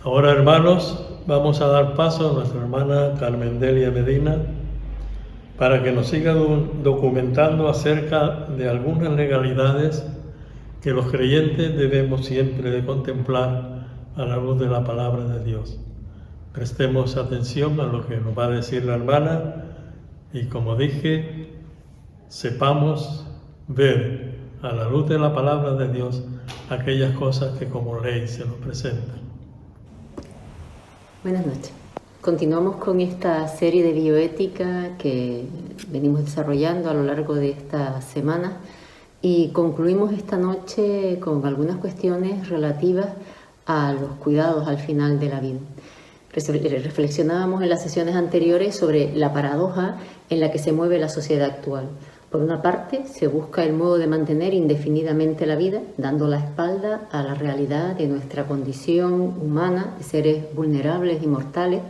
Ahora, hermanos, vamos a dar paso a nuestra hermana Carmen Delia Medina para que nos siga documentando acerca de algunas legalidades que los creyentes debemos siempre de contemplar a la luz de la palabra de Dios. Prestemos atención a lo que nos va a decir la hermana y, como dije, sepamos ver a la luz de la palabra de Dios aquellas cosas que como ley se nos presentan. Buenas noches. Continuamos con esta serie de bioética que venimos desarrollando a lo largo de esta semana y concluimos esta noche con algunas cuestiones relativas a los cuidados al final de la vida. Reflexionábamos en las sesiones anteriores sobre la paradoja en la que se mueve la sociedad actual. Por una parte, se busca el modo de mantener indefinidamente la vida, dando la espalda a la realidad de nuestra condición humana, de seres vulnerables y mortales,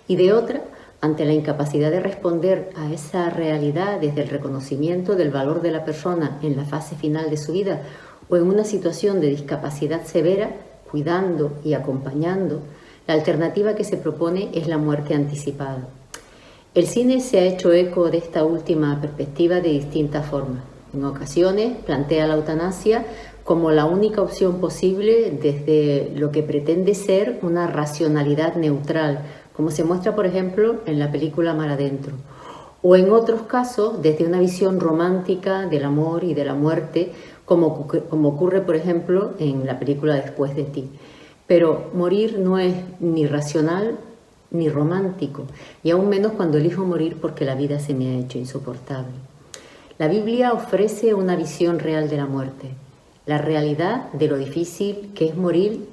y de otra, ante la incapacidad de responder a esa realidad desde el reconocimiento del valor de la persona en la fase final de su vida o en una situación de discapacidad severa, cuidando y acompañando, la alternativa que se propone es la muerte anticipada. El cine se ha hecho eco de esta última perspectiva de distintas formas. En ocasiones plantea la eutanasia como la única opción posible desde lo que pretende ser una racionalidad neutral, como se muestra, por ejemplo, en la película Mar Adentro. O en otros casos, desde una visión romántica del amor y de la muerte, como ocurre, por ejemplo, en la película Después de ti. Pero morir no es ni racional ni romántico, y aún menos cuando elijo morir porque la vida se me ha hecho insoportable. La Biblia ofrece una visión real de la muerte. La realidad de lo difícil que es morir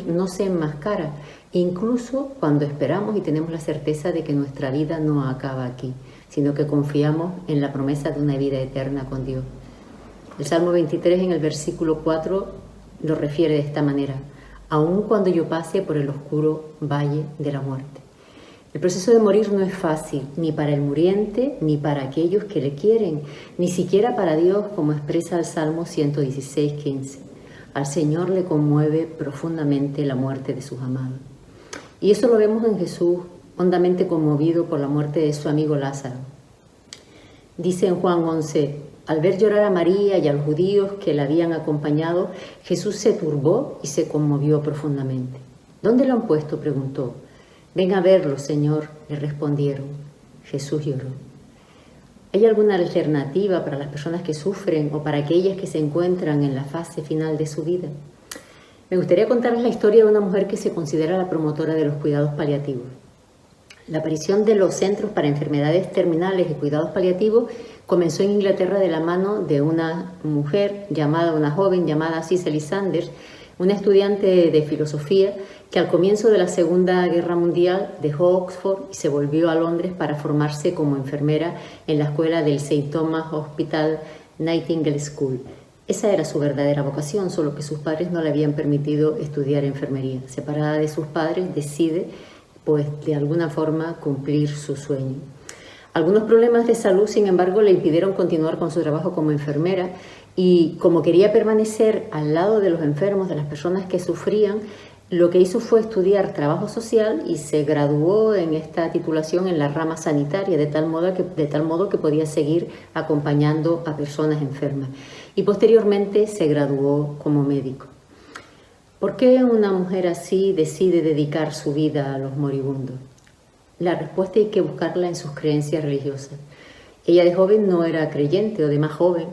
no se enmascara, incluso cuando esperamos y tenemos la certeza de que nuestra vida no acaba aquí, sino que confiamos en la promesa de una vida eterna con Dios. El Salmo 23 en el versículo 4 lo refiere de esta manera: aun cuando yo pase por el oscuro valle de la muerte. El proceso de morir no es fácil, ni para el muriente, ni para aquellos que le quieren, ni siquiera para Dios, como expresa el Salmo 116:15. Al Señor le conmueve profundamente la muerte de sus amados. Y eso lo vemos en Jesús, hondamente conmovido por la muerte de su amigo Lázaro. Dice en Juan 11: al ver llorar a María y a los judíos que la habían acompañado, Jesús se turbó y se conmovió profundamente. ¿Dónde lo han puesto?, preguntó. Ven a verlo, Señor, le respondieron. Jesús lloró. ¿Hay alguna alternativa para las personas que sufren o para aquellas que se encuentran en la fase final de su vida? Me gustaría contarles la historia de una mujer que se considera la promotora de los cuidados paliativos. La aparición de los centros para enfermedades terminales y cuidados paliativos comenzó en Inglaterra de la mano de una joven llamada Cicely Saunders, una estudiante de filosofía que al comienzo de la Segunda Guerra Mundial dejó Oxford y se volvió a Londres para formarse como enfermera en la escuela del St. Thomas Hospital Nightingale School. Esa era su verdadera vocación, solo que sus padres no le habían permitido estudiar enfermería. Separada de sus padres, decide, de alguna forma, cumplir su sueño. Algunos problemas de salud, sin embargo, le impidieron continuar con su trabajo como enfermera y, como quería permanecer al lado de los enfermos, de las personas que sufrían, lo que hizo fue estudiar trabajo social y se graduó en esta titulación en la rama sanitaria, de tal modo que podía seguir acompañando a personas enfermas. Y posteriormente se graduó como médico. ¿Por qué una mujer así decide dedicar su vida a los moribundos? La respuesta hay que buscarla en sus creencias religiosas. Ella de joven no era creyente, o de más joven,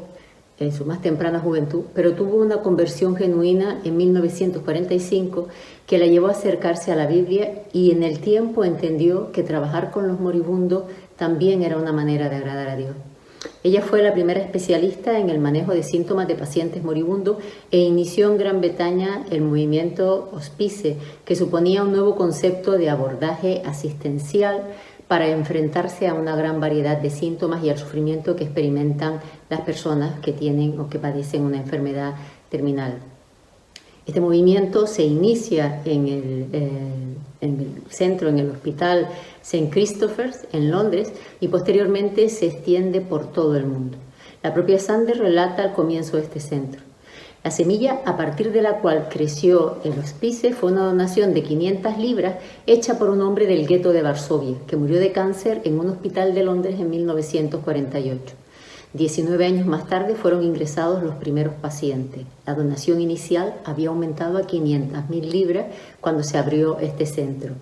en su más temprana juventud, pero tuvo una conversión genuina en 1945 que la llevó a acercarse a la Biblia y en el tiempo entendió que trabajar con los moribundos también era una manera de agradar a Dios. Ella fue la primera especialista en el manejo de síntomas de pacientes moribundos e inició en Gran Bretaña el movimiento Hospice, que suponía un nuevo concepto de abordaje asistencial para enfrentarse a una gran variedad de síntomas y al sufrimiento que experimentan las personas que tienen o que padecen una enfermedad terminal. Este movimiento se inicia en el hospital St. Christopher's en Londres y posteriormente se extiende por todo el mundo. La propia Saunders relata el comienzo de este centro. La semilla a partir de la cual creció el hospice fue una donación de 500 libras hecha por un hombre del gueto de Varsovia, que murió de cáncer en un hospital de Londres en 1948. 19 años más tarde fueron ingresados los primeros pacientes. La donación inicial había aumentado a 500.000 libras cuando se abrió este centro.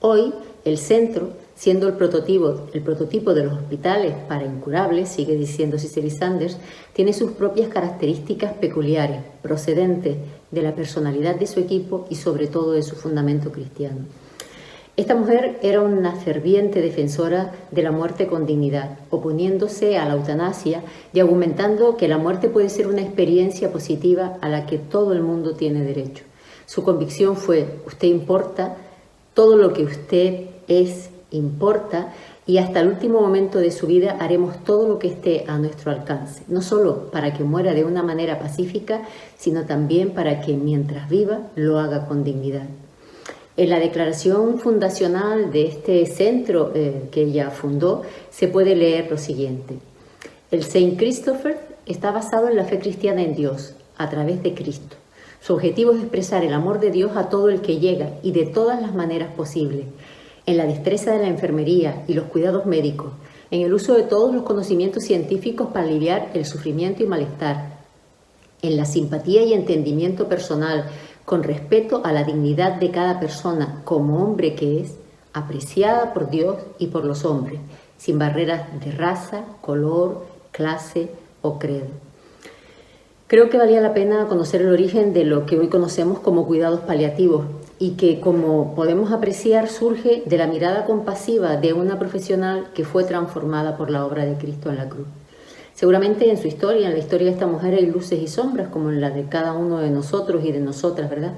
Hoy, el centro, siendo el prototipo de los hospitales para incurables, sigue diciendo Cicely Saunders, tiene sus propias características peculiares, procedentes de la personalidad de su equipo y sobre todo de su fundamento cristiano. Esta mujer era una ferviente defensora de la muerte con dignidad, oponiéndose a la eutanasia y argumentando que la muerte puede ser una experiencia positiva a la que todo el mundo tiene derecho. Su convicción fue: usted importa, todo lo que usted es importa, y hasta el último momento de su vida haremos todo lo que esté a nuestro alcance, no solo para que muera de una manera pacífica, sino también para que mientras viva lo haga con dignidad. En la declaración fundacional de este centro que ella fundó se puede leer lo siguiente: el Saint Christopher está basado en la fe cristiana en Dios, a través de Cristo. Su objetivo es expresar el amor de Dios a todo el que llega y de todas las maneras posibles, en la destreza de la enfermería y los cuidados médicos, en el uso de todos los conocimientos científicos para aliviar el sufrimiento y malestar, en la simpatía y entendimiento personal, con respeto a la dignidad de cada persona como hombre que es, apreciada por Dios y por los hombres, sin barreras de raza, color, clase o credo. Creo que valía la pena conocer el origen de lo que hoy conocemos como cuidados paliativos y que, como podemos apreciar, surge de la mirada compasiva de una profesional que fue transformada por la obra de Cristo en la cruz. Seguramente en su historia, en la historia de esta mujer, hay luces y sombras, como en la de cada uno de nosotros y de nosotras, ¿verdad?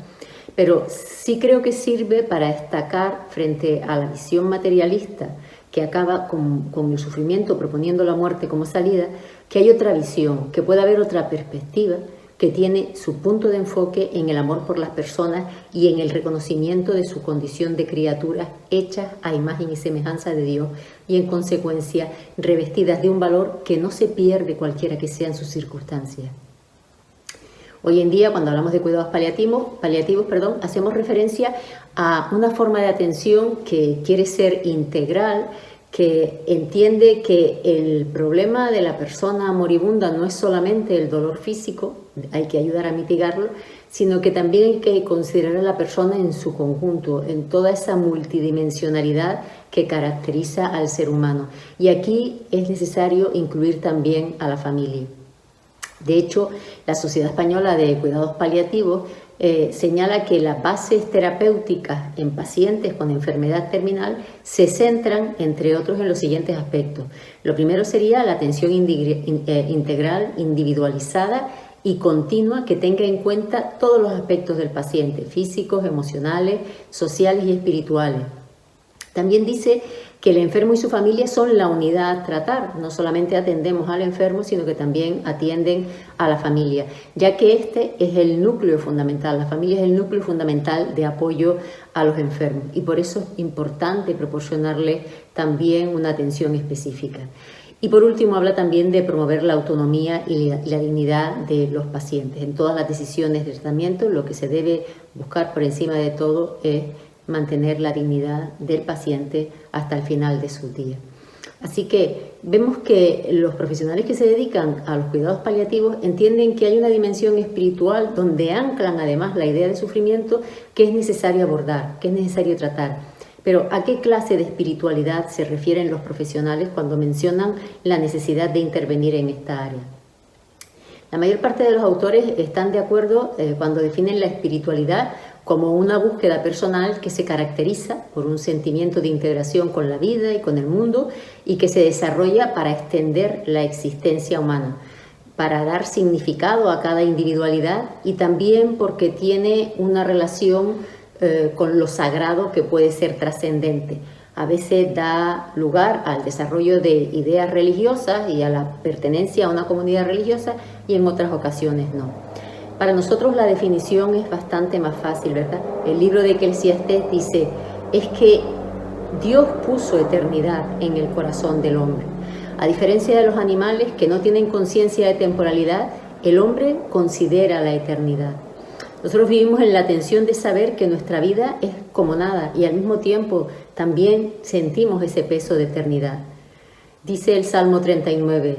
Pero sí creo que sirve para destacar frente a la visión materialista que acaba con el sufrimiento, proponiendo la muerte como salida, que hay otra visión, que puede haber otra perspectiva, que tiene su punto de enfoque en el amor por las personas y en el reconocimiento de su condición de criaturas hechas a imagen y semejanza de Dios y, en consecuencia, revestidas de un valor que no se pierde cualquiera que sean sus circunstancias. Hoy en día, cuando hablamos de cuidados paliativos, hacemos referencia a una forma de atención que quiere ser integral, que entiende que el problema de la persona moribunda no es solamente el dolor físico, hay que ayudar a mitigarlo, sino que también hay que considerar a la persona en su conjunto, en toda esa multidimensionalidad que caracteriza al ser humano. Y aquí es necesario incluir también a la familia. De hecho, la Sociedad Española de Cuidados Paliativos señala que las bases terapéuticas en pacientes con enfermedad terminal se centran, entre otros, en los siguientes aspectos. Lo primero sería la atención integral, individualizada y continua, que tenga en cuenta todos los aspectos del paciente: físicos, emocionales, sociales y espirituales. También dice que el enfermo y su familia son la unidad a tratar. No solamente atendemos al enfermo, sino que también atienden a la familia, ya que este es el núcleo fundamental. La familia es el núcleo fundamental de apoyo a los enfermos y por eso es importante proporcionarle también una atención específica. Y por último, habla también de promover la autonomía y la dignidad de los pacientes. En todas las decisiones de tratamiento, lo que se debe buscar por encima de todo es mantener la dignidad del paciente hasta el final de sus días. Así que vemos que los profesionales que se dedican a los cuidados paliativos entienden que hay una dimensión espiritual donde anclan además la idea de sufrimiento que es necesario abordar, que es necesario tratar. Pero ¿a qué clase de espiritualidad se refieren los profesionales cuando mencionan la necesidad de intervenir en esta área? La mayor parte de los autores están de acuerdo cuando definen la espiritualidad como una búsqueda personal que se caracteriza por un sentimiento de integración con la vida y con el mundo y que se desarrolla para extender la existencia humana, para dar significado a cada individualidad y también porque tiene una relación con lo sagrado que puede ser trascendente. A veces da lugar al desarrollo de ideas religiosas y a la pertenencia a una comunidad religiosa y en otras ocasiones no. Para nosotros la definición es bastante más fácil, ¿verdad? El libro de Eclesiastés dice, es que Dios puso eternidad en el corazón del hombre. A diferencia de los animales que no tienen conciencia de temporalidad, El hombre considera la eternidad. Nosotros vivimos en la tensión de saber que nuestra vida es como nada y al mismo tiempo también sentimos ese peso de eternidad. Dice el Salmo 39,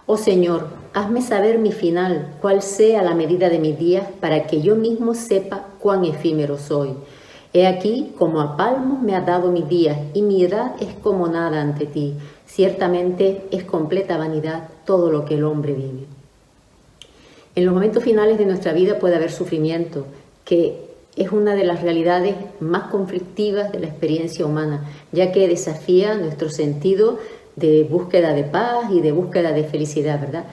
«Oh Señor, hazme saber mi final, cuál sea la medida de mis días, para que yo mismo sepa cuán efímero soy. He aquí, como a palmos me has dado mis días, y mi edad es como nada ante ti. Ciertamente es completa vanidad todo lo que el hombre vive». En los momentos finales de nuestra vida puede haber sufrimiento, que es una de las realidades más conflictivas de la experiencia humana, ya que desafía nuestro sentido de búsqueda de paz y de búsqueda de felicidad, ¿verdad?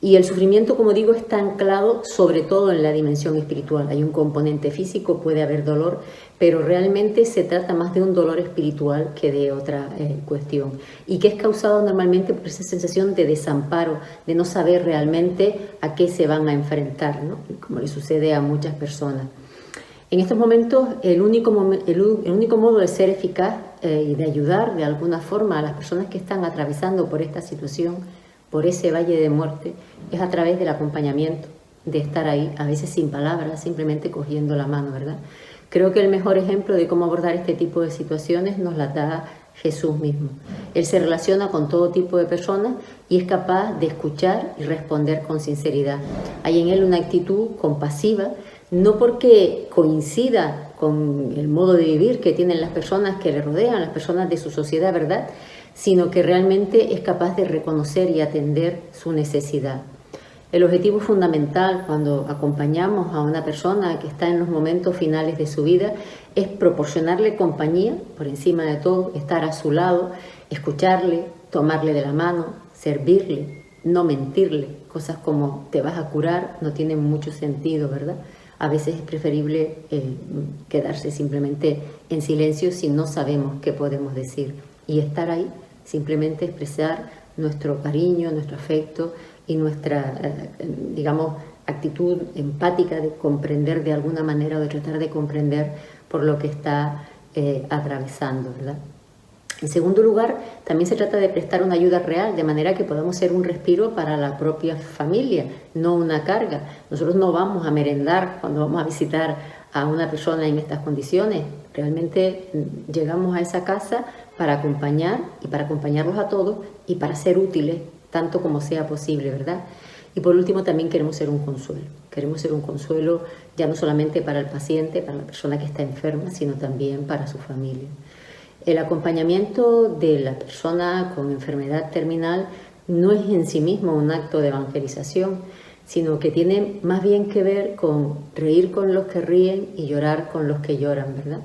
Y el sufrimiento, como digo, está anclado sobre todo en la dimensión espiritual. Hay un componente físico, puede haber dolor, pero realmente se trata más de un dolor espiritual que de otra cuestión. Y que es causado normalmente por esa sensación de desamparo, de no saber realmente a qué se van a enfrentar, ¿no? Como le sucede a muchas personas. En estos momentos, el único modo de ser eficaz y de ayudar de alguna forma a las personas que están atravesando por esta situación, por ese valle de muerte, es a través del acompañamiento, de estar ahí, a veces sin palabras, simplemente cogiendo la mano, ¿verdad? Creo que el mejor ejemplo de cómo abordar este tipo de situaciones nos la da Jesús mismo. Él se relaciona con todo tipo de personas y es capaz de escuchar y responder con sinceridad. Hay en él una actitud compasiva, no porque coincida con el modo de vivir que tienen las personas que le rodean, las personas de su sociedad, ¿verdad?, sino que realmente es capaz de reconocer y atender su necesidad. El objetivo fundamental cuando acompañamos a una persona que está en los momentos finales de su vida es proporcionarle compañía, por encima de todo, estar a su lado, escucharle, tomarle de la mano, servirle, no mentirle. Cosas como te vas a curar no tienen mucho sentido, ¿verdad? A veces es preferible quedarse simplemente en silencio si no sabemos qué podemos decir. Y estar ahí, simplemente expresar nuestro cariño, nuestro afecto y nuestra, digamos, actitud empática de comprender de alguna manera o de tratar de comprender por lo que está atravesando, ¿verdad? En segundo lugar, también se trata de prestar una ayuda real, de manera que podamos ser un respiro para la propia familia, no una carga. Nosotros no vamos a merendar cuando vamos a visitar a una persona en estas condiciones. Realmente llegamos a esa casa para acompañar y para acompañarlos a todos y para ser útiles tanto como sea posible, ¿verdad? Y por último también queremos ser un consuelo. Queremos ser un consuelo ya no solamente para el paciente, para la persona que está enferma, sino también para su familia. El acompañamiento de la persona con enfermedad terminal no es en sí mismo un acto de evangelización, sino que tiene más bien que ver con reír con los que ríen y llorar con los que lloran, ¿verdad?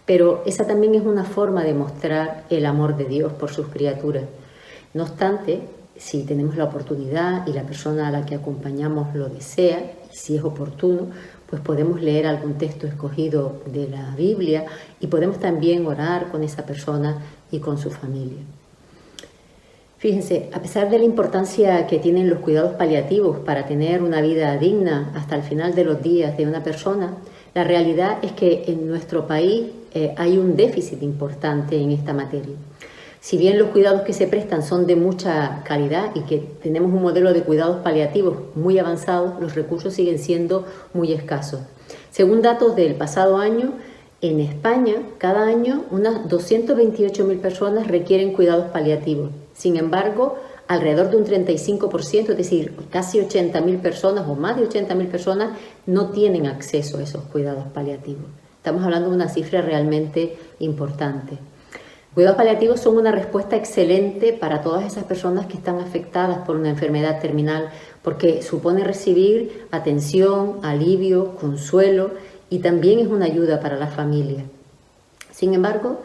Pero esa también es una forma de mostrar el amor de Dios por sus criaturas. No obstante, si tenemos la oportunidad y la persona a la que acompañamos lo desea, y si es oportuno, pues podemos leer algún texto escogido de la Biblia y podemos también orar con esa persona y con su familia. Fíjense, a pesar de la importancia que tienen los cuidados paliativos para tener una vida digna hasta el final de los días de una persona, la realidad es que en nuestro país hay un déficit importante en esta materia. Si bien los cuidados que se prestan son de mucha calidad y que tenemos un modelo de cuidados paliativos muy avanzado, los recursos siguen siendo muy escasos. Según datos del pasado año, en España, cada año unas 228.000 personas requieren cuidados paliativos. Sin embargo, alrededor de un 35%, es decir, casi 80.000 personas o más de 80.000 personas no tienen acceso a esos cuidados paliativos. Estamos hablando de una cifra realmente importante. Cuidados paliativos son una respuesta excelente para todas esas personas que están afectadas por una enfermedad terminal, porque supone recibir atención, alivio, consuelo y también es una ayuda para la familia. Sin embargo,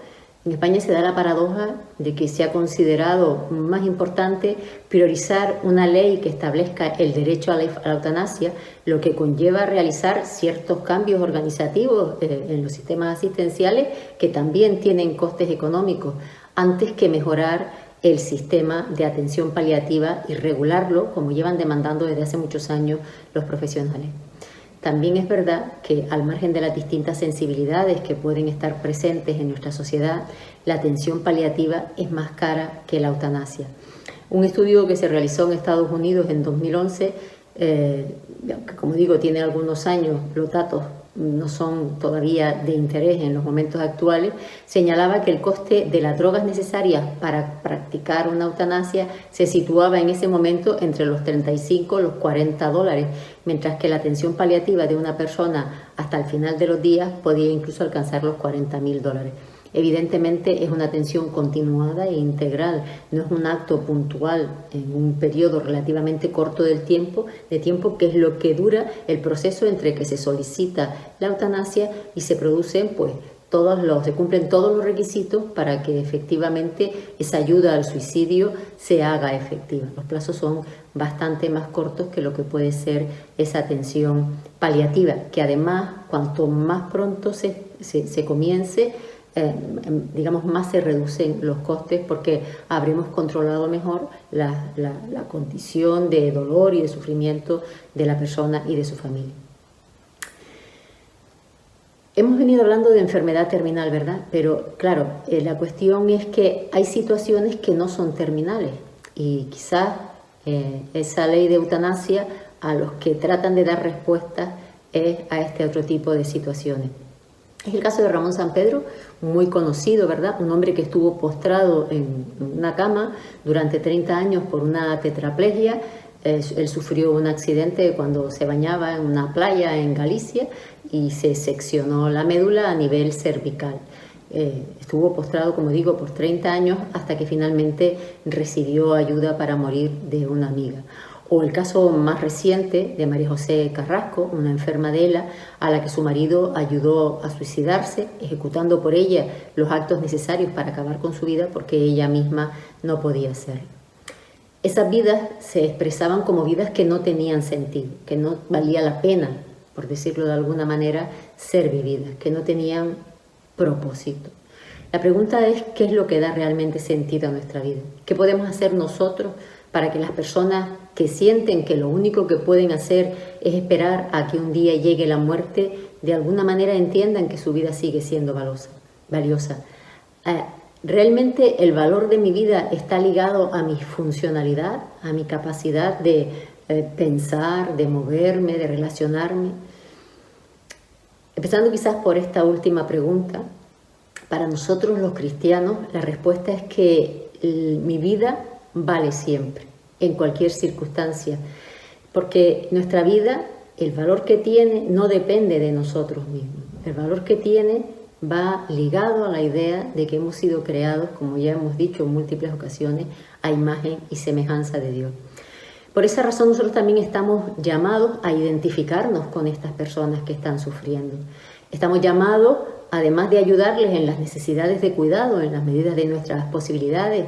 en España se da la paradoja de que se ha considerado más importante priorizar una ley que establezca el derecho a la eutanasia, lo que conlleva realizar ciertos cambios organizativos en los sistemas asistenciales que también tienen costes económicos, antes que mejorar el sistema de atención paliativa y regularlo, como llevan demandando desde hace muchos años los profesionales. También es verdad que, al margen de las distintas sensibilidades que pueden estar presentes en nuestra sociedad, la atención paliativa es más cara que la eutanasia. Un estudio que se realizó en Estados Unidos en 2011 que como digo, tiene algunos años, los datos no son todavía de interés en los momentos actuales, señalaba que el coste de las drogas necesarias para practicar una eutanasia se situaba en ese momento entre los 35 y los $40, mientras que la atención paliativa de una persona hasta el final de los días podía incluso alcanzar los $40.000. Evidentemente es una atención continuada e integral, no es un acto puntual en un periodo relativamente corto de tiempo, que es lo que dura el proceso entre que se solicita la eutanasia y se producen, se cumplen todos los requisitos para que efectivamente esa ayuda al suicidio se haga efectiva. Los plazos son bastante más cortos que lo que puede ser esa atención paliativa, que además cuanto más pronto se comience, más se reducen los costes porque habremos controlado mejor la condición de dolor y de sufrimiento de la persona y de su familia. Hemos venido hablando de enfermedad terminal, ¿verdad? Pero claro, la cuestión es que hay situaciones que no son terminales y quizás esa ley de eutanasia a los que tratan de dar respuestas es a este otro tipo de situaciones. Es el caso de Ramón Sampedro, muy conocido, ¿verdad? Un hombre que estuvo postrado en una cama durante 30 años por una tetraplegia. Él sufrió un accidente cuando se bañaba en una playa en Galicia y se seccionó la médula a nivel cervical. Estuvo postrado, como digo, por 30 años hasta que finalmente recibió ayuda para morir de una amiga. O el caso más reciente de María José Carrasco, una enferma de ELA, a la que su marido ayudó a suicidarse, ejecutando por ella los actos necesarios para acabar con su vida porque ella misma no podía hacerlo. Esas vidas se expresaban como vidas que no tenían sentido, que no valía la pena, por decirlo de alguna manera, ser vividas, que no tenían propósito. La pregunta es, ¿qué es lo que da realmente sentido a nuestra vida? ¿Qué podemos hacer nosotros para que las personas que sienten que lo único que pueden hacer es esperar a que un día llegue la muerte, de alguna manera entiendan que su vida sigue siendo valiosa? ¿Realmente el valor de mi vida está ligado a mi funcionalidad, a mi capacidad de pensar, de moverme, de relacionarme? Empezando quizás por esta última pregunta, para nosotros los cristianos la respuesta es que mi vida vale siempre, en cualquier circunstancia, porque nuestra vida, el valor que tiene, no depende de nosotros mismos. El valor que tiene va ligado a la idea de que hemos sido creados, como ya hemos dicho en múltiples ocasiones, a imagen y semejanza de Dios. Por esa razón nosotros también estamos llamados a identificarnos con estas personas que están sufriendo. Estamos llamados, además de ayudarles en las necesidades de cuidado, en las medidas de nuestras posibilidades,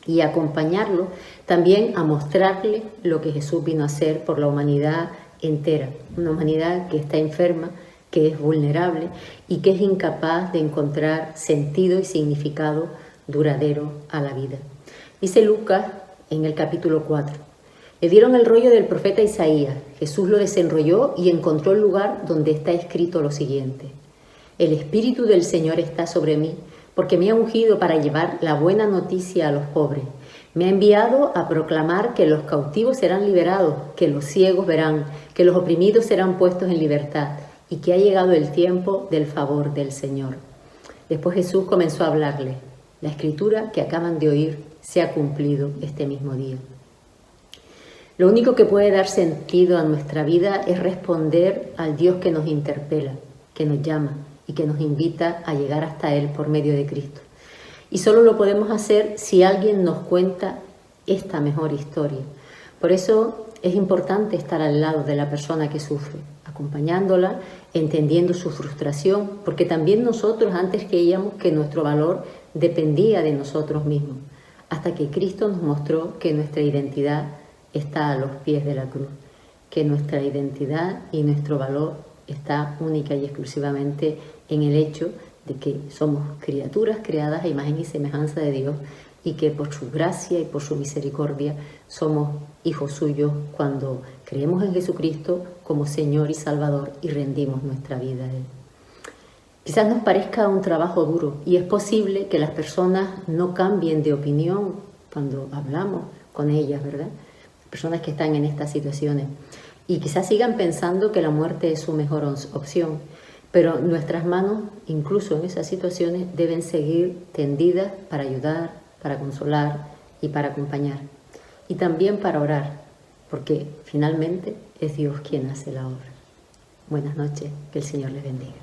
y acompañarlos, también a mostrarles lo que Jesús vino a hacer por la humanidad entera, una humanidad que está enferma, que es vulnerable y que es incapaz de encontrar sentido y significado duradero a la vida. Dice Lucas en el capítulo 4, le dieron el rollo del profeta Isaías, Jesús lo desenrolló y encontró el lugar donde está escrito lo siguiente: el Espíritu del Señor está sobre mí, porque me ha ungido para llevar la buena noticia a los pobres. Me ha enviado a proclamar que los cautivos serán liberados, que los ciegos verán, que los oprimidos serán puestos en libertad y que ha llegado el tiempo del favor del Señor. Después Jesús comenzó a hablarle. La escritura que acaban de oír se ha cumplido este mismo día. Lo único que puede dar sentido a nuestra vida es responder al Dios que nos interpela, que nos llama y que nos invita a llegar hasta Él por medio de Cristo. Y solo lo podemos hacer si alguien nos cuenta esta mejor historia. Por eso es importante estar al lado de la persona que sufre, acompañándola, entendiendo su frustración, porque también nosotros antes creíamos que nuestro valor dependía de nosotros mismos, hasta que Cristo nos mostró que nuestra identidad está a los pies de la cruz, que nuestra identidad y nuestro valor está única y exclusivamente en el hecho de que somos criaturas creadas a imagen y semejanza de Dios y que por su gracia y por su misericordia somos hijos suyos cuando creemos en Jesucristo como Señor y Salvador y rendimos nuestra vida a Él. Quizás nos parezca un trabajo duro y es posible que las personas no cambien de opinión cuando hablamos con ellas, ¿verdad? personas que están en estas situaciones. Y quizás sigan pensando que la muerte es su mejor opción, pero nuestras manos, incluso en esas situaciones, deben seguir tendidas para ayudar, para consolar y para acompañar. Y también para orar, porque finalmente es Dios quien hace la obra. Buenas noches, que el Señor les bendiga.